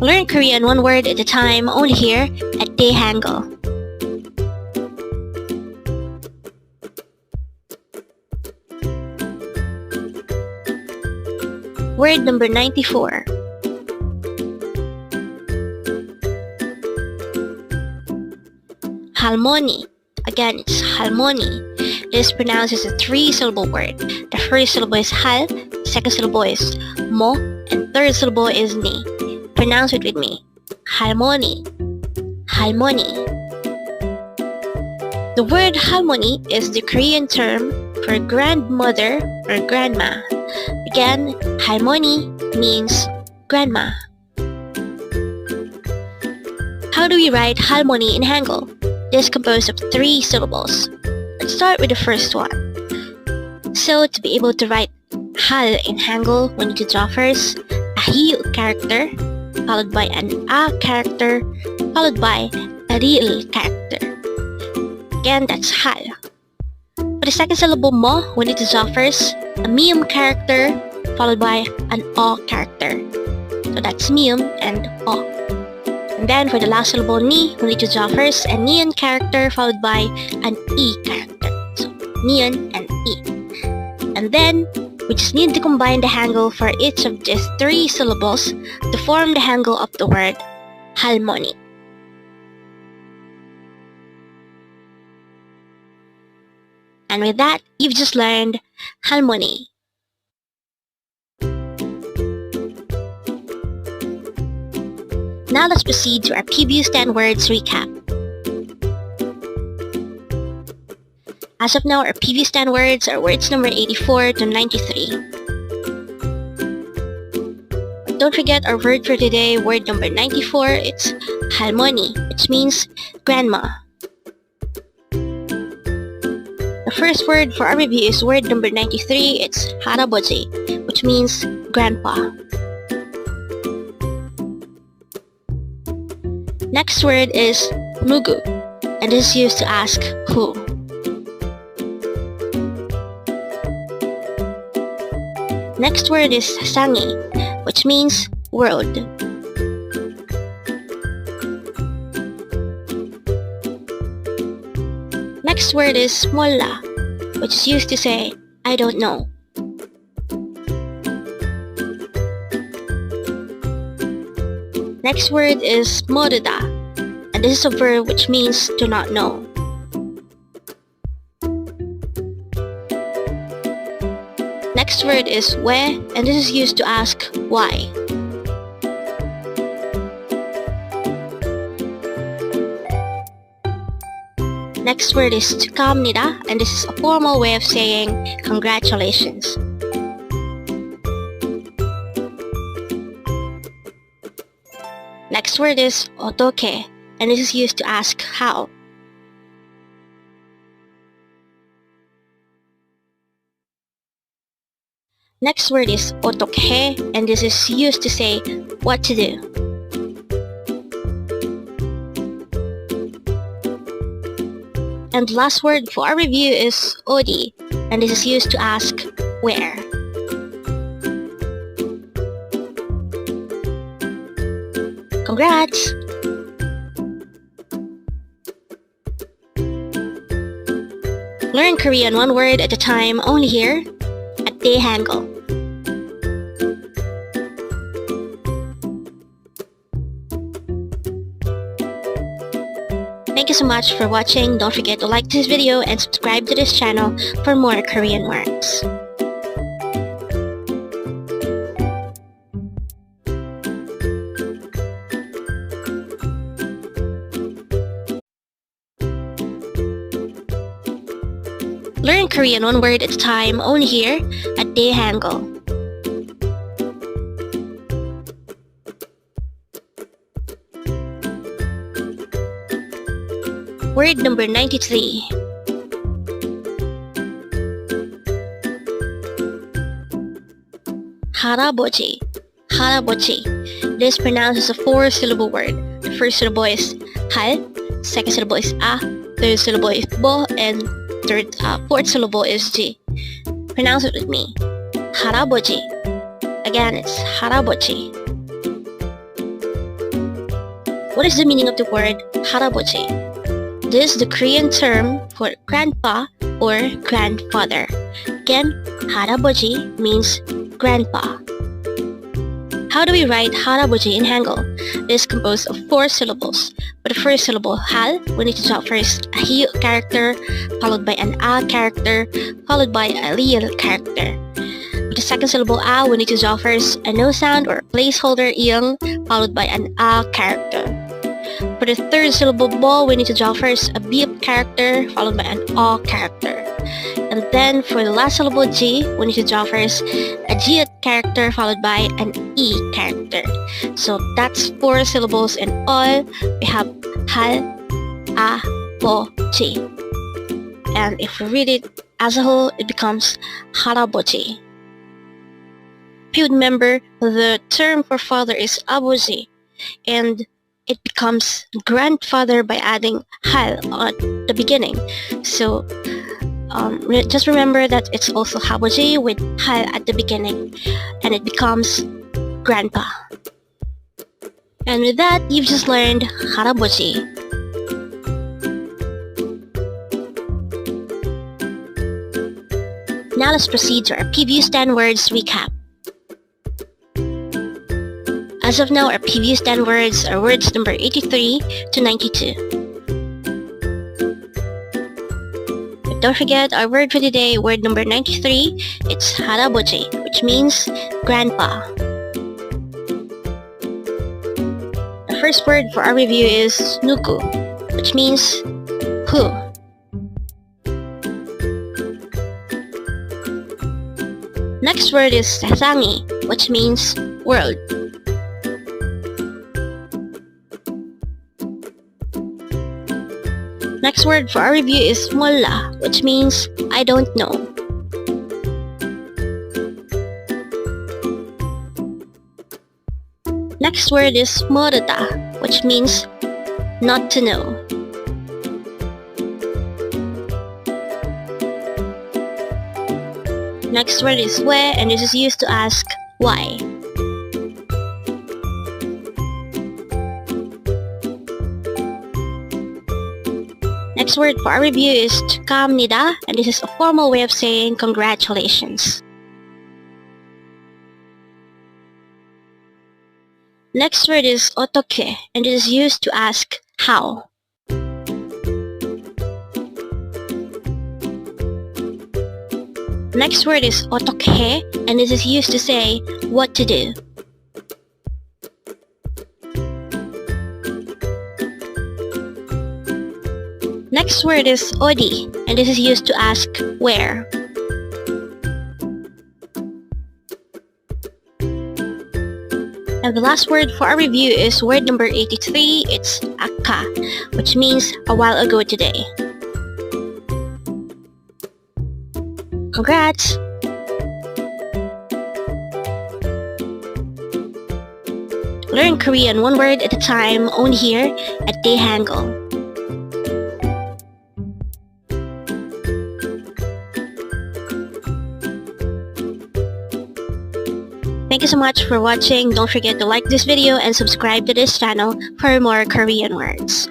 Learn Korean one word at a time only here at Dae-Hangul. Word number 94. Halmoni. Again, it's halmoni. This is pronounced as a 3-syllable word. The first syllable is hal, second syllable is mo, and third syllable is ni. Pronounce it with me. Halmoni. Halmoni. The word halmoni is the Korean term for grandmother or grandma. Again, halmoni means grandma. How do we write halmoni in Hangul? This is composed of 3 syllables. Let's start with the first one. So to be able to write hal in Hangul, we need to draw first a hil character, followed by an a character, followed by a ril character. Again, that's hal. For the second syllable mo, we need to draw first a miyum character, followed by an o character. So that's miyum and o. And then for the last syllable ni, we need to draw first a nian character, followed by an e character. So nian and e. And then we just need to combine the Hangul for each of these 3 syllables to form the Hangul of the word halmoni. And with that, you've just learned halmoni. Now let's proceed to our previous 10 words recap. As of now, our previous 10 words are words number 84 to 93. But don't forget our word for today, word number 94, it's halmoni, which means grandma. The first word for our review is word number 93, it's haraboji, which means grandpa. Next word is nugu, and this is used to ask who. Next word is sangi, which means world. Next word is molla, which is used to say I don't know. Next word is moruda, and this is a verb which means to not know. Next word is we, and this is used to ask why. Next word is 축하합니다, and this is a formal way of saying congratulations. Next word is 어떻게, and this is used to ask how. Next word is 어떻게, and this is used to say what to do. And the last word for our review is 어디, and this is used to ask where. Congrats! Learn Korean one word at a time only here at Dae-Hangul. Thank you so much for watching. Don't forget to like this video and subscribe to this channel for more Korean words. Learn Korean one word at a time only here at Dae-Hangul. Word number 93. Haraboji. Haraboji. This is pronounced as a 4-syllable word. The first syllable is hal, second syllable is a, third syllable is bo, and fourth syllable is ji. Pronounce it with me. Haraboji. Again, it's haraboji. What is the meaning of the word 할아버지? This is the Korean term for grandpa or grandfather. Again, 할아버지 means grandpa. How do we write 할아버지 in Hangul? It is composed of 4 syllables. For the first syllable, hal, we need to drop first a he character, followed by an a character, followed by a real character. For the second syllable, a, we need to drop first a no sound or placeholder iyang, followed by an a character. For the third syllable, bo, we need to drop first a beep character, followed by an o character. And then for the last syllable G, we need to draw first a G character followed by an E character. So that's 4 syllables in all. We have hal, a, bo, G. And if we read it as a whole, it becomes 할아버지. If you remember, the term for father is 아버지, and it becomes grandfather by adding hal at the beginning. So just remember that it's also 할아버지 with hal at the beginning, and it becomes grandpa. And with that, you've just learned 할아버지. Now let's proceed to our previous 10 words recap. As of now, our previous 10 words are words number 83 to 92. Don't forget our word for today, word number 93, it's 할아버지, which means grandpa. The first word for our review is 누구, which means who. Next word is 세상이, which means world. Next word for our review is 몰라, which means I don't know. Next word is 모르다, which means not to know. Next word is 왜, and this is used to ask why. Next word for our review is 축하합니다, and this is a formal way of saying congratulations. Next word is 어떻게, and it is used to ask how. Next word is 어떻게, and this is used to say what to do. Next word is 어디, and this is used to ask where. And the last word for our review is word number 83, it's 아까, which means a while ago today. Congrats! Learn Korean one word at a time, only here at Dae-Hangul. Thank you so much for watching. Don't forget to like this video and subscribe to this channel for more Korean words.